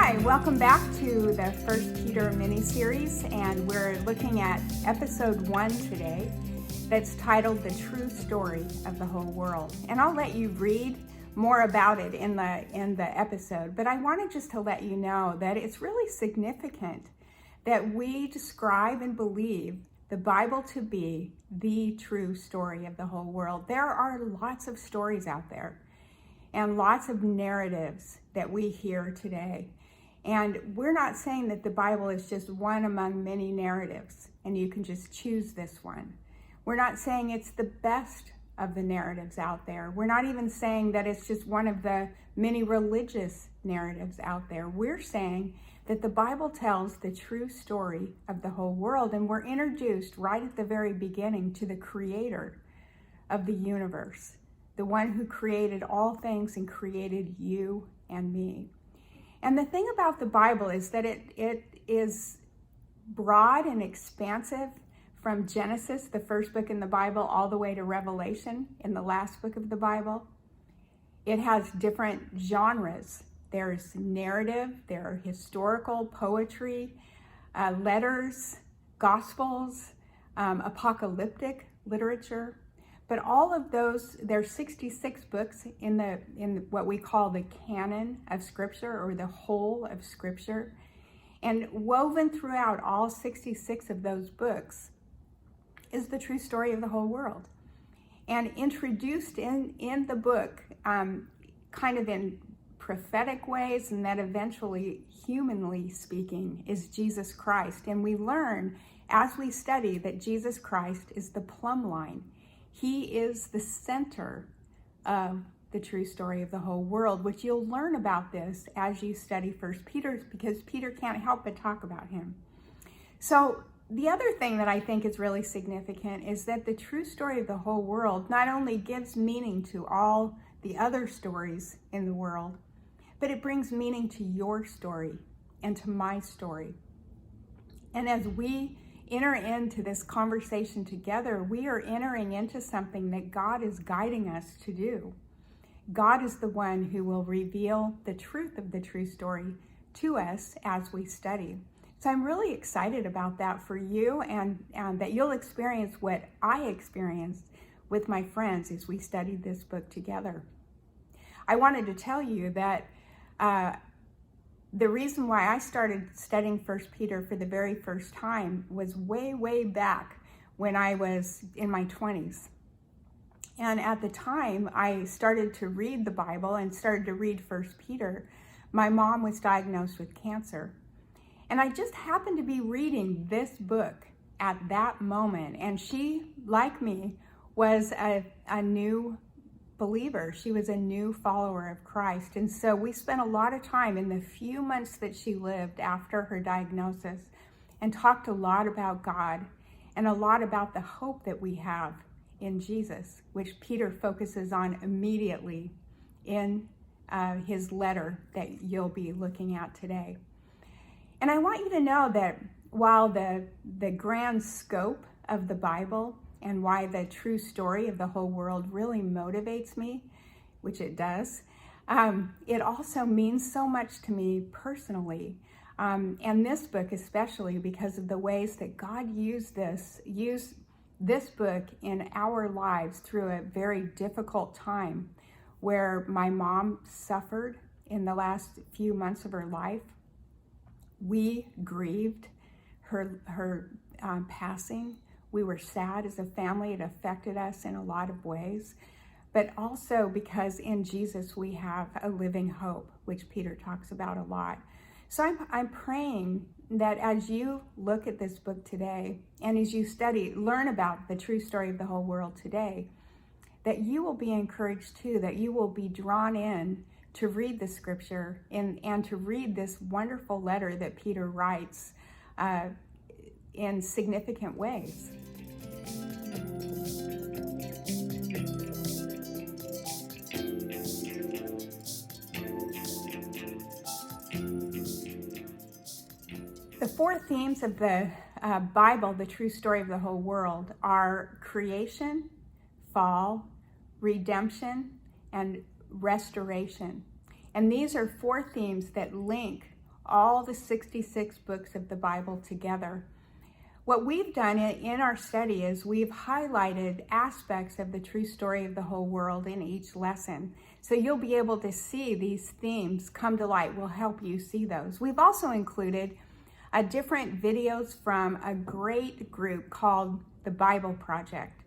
Hi, welcome back to the First Peter mini-series, and we're looking at episode 1 today that's titled The True Story of the Whole World. And I'll let you read more about it in the episode, but I wanted just to let you know that it's really significant that we describe and believe the Bible to be the true story of the whole world. There are lots of stories out there and lots of narratives that we hear today. And we're not saying that the Bible is just one among many narratives and you can just choose this one. We're not saying it's the best of the narratives out there. We're not even saying that it's just one of the many religious narratives out there. We're saying that the Bible tells the true story of the whole world, and we're introduced right at the very beginning to the creator of the universe, the one who created all things and created you and me. And the thing about the Bible is that it is broad and expansive from Genesis, the first book in the Bible, all the way to Revelation in the last book of the Bible. It has different genres. There's narrative, there are historical, poetry, letters, gospels, apocalyptic literature. But all of those, there's 66 books in what we call the canon of Scripture, or the whole of Scripture. And woven throughout all 66 of those books is the true story of the whole world. And introduced in the book, kind of in prophetic ways, and that eventually, humanly speaking, is Jesus Christ. And we learn as we study that Jesus Christ is the plumb line. He is the center of the true story of the whole world, which you'll learn about this as you study First Peter, because Peter can't help but talk about him. So the other thing that I think is really significant is that the true story of the whole world not only gives meaning to all the other stories in the world, but it brings meaning to your story and to my story. And as we enter into this conversation together, we are entering into something that God is guiding us to do. God is the one who will reveal the truth of the true story to us as we study. So I'm really excited about that for you, and that you'll experience what I experienced with my friends as we studied this book together. I wanted to tell you that the reason why I started studying First Peter for the very first time was way back when I was in my 20s. And at the time I started to read the Bible and started to read First Peter, my mom was diagnosed with cancer. And I just happened to be reading this book at that moment. And she, like me, was a new believer. She was a new follower of Christ. And so we spent a lot of time in the few months that she lived after her diagnosis and talked a lot about God and a lot about the hope that we have in Jesus, which Peter focuses on immediately in his letter that you'll be looking at today. And I want you to know that while the grand scope of the Bible and why the true story of the whole world really motivates me, which it does, it also means so much to me personally. And this book especially, because of the ways that God used this book in our lives through a very difficult time where my mom suffered in the last few months of her life. We grieved her passing. We were sad as a family. It affected us in a lot of ways, but also because in Jesus we have a living hope, which Peter talks about a lot. So I'm praying that as you look at this book today and as you learn about the true story of the whole world today, that you will be encouraged too, that you will be drawn in to read the scripture and to read this wonderful letter that Peter writes in significant ways. The four themes of the Bible, the true story of the whole world, are creation, fall, redemption, and restoration. And these are four themes that link all the 66 books of the Bible together. What we've done in our study is we've highlighted aspects of the true story of the whole world in each lesson. So you'll be able to see these themes come to light. We'll help you see those. We've also included different videos from a great group called the Bible Project.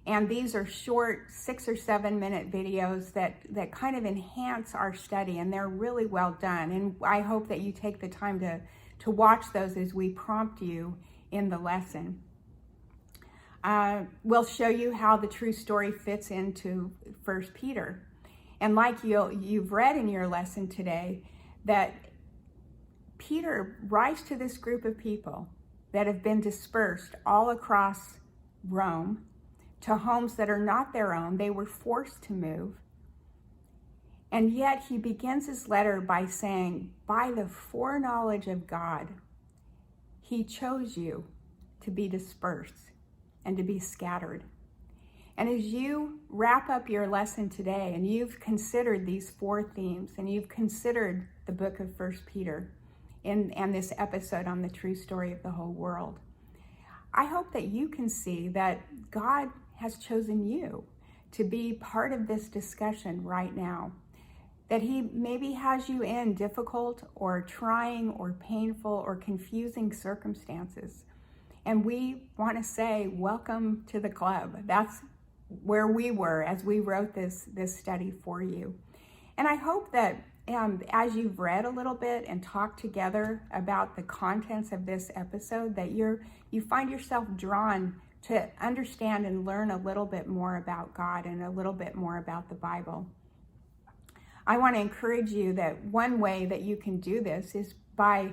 And these are short 6 or 7 minute videos that kind of enhance our study, and they're really well done. And I hope that you take the time to watch those as we prompt you in the lesson. We'll show you how the true story fits into 1 Peter. And like you've read in your lesson today, that Peter writes to this group of people that have been dispersed all across Rome to homes that are not their own. They were forced to move. And yet he begins his letter by saying, by the foreknowledge of God, he chose you to be dispersed and to be scattered. And as you wrap up your lesson today and you've considered these 4 themes and you've considered the book of 1 Peter and this episode on the true story of the whole world, I hope that you can see that God has chosen you to be part of this discussion right now. That he maybe has you in difficult or trying or painful or confusing circumstances. And we want to say, welcome to the club. That's where we were as we wrote this study for you. And I hope that as you've read a little bit and talked together about the contents of this episode, that you find yourself drawn to understand and learn a little bit more about God and a little bit more about the Bible. I want to encourage you that one way that you can do this is by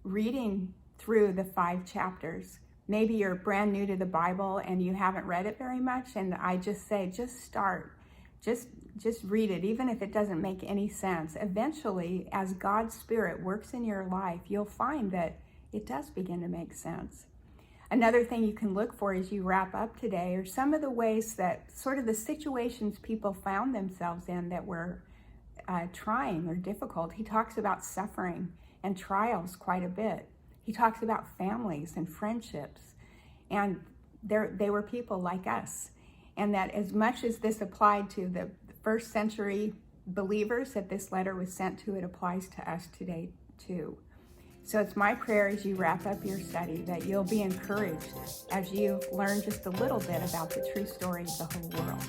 reading through the 5 chapters. Maybe you're brand new to the Bible and you haven't read it very much, and I just say, just start. Just read it, even if it doesn't make any sense. Eventually, as God's Spirit works in your life, you'll find that it does begin to make sense. Another thing you can look for as you wrap up today are some of the ways that sort of the situations people found themselves in that were trying or difficult. He talks about suffering and trials quite a bit. He talks about families and friendships, and they were people like us. And that as much as this applied to the first century believers that this letter was sent to, it applies to us today too. So it's my prayer as you wrap up your study that you'll be encouraged as you learn just a little bit about the true story of the whole world.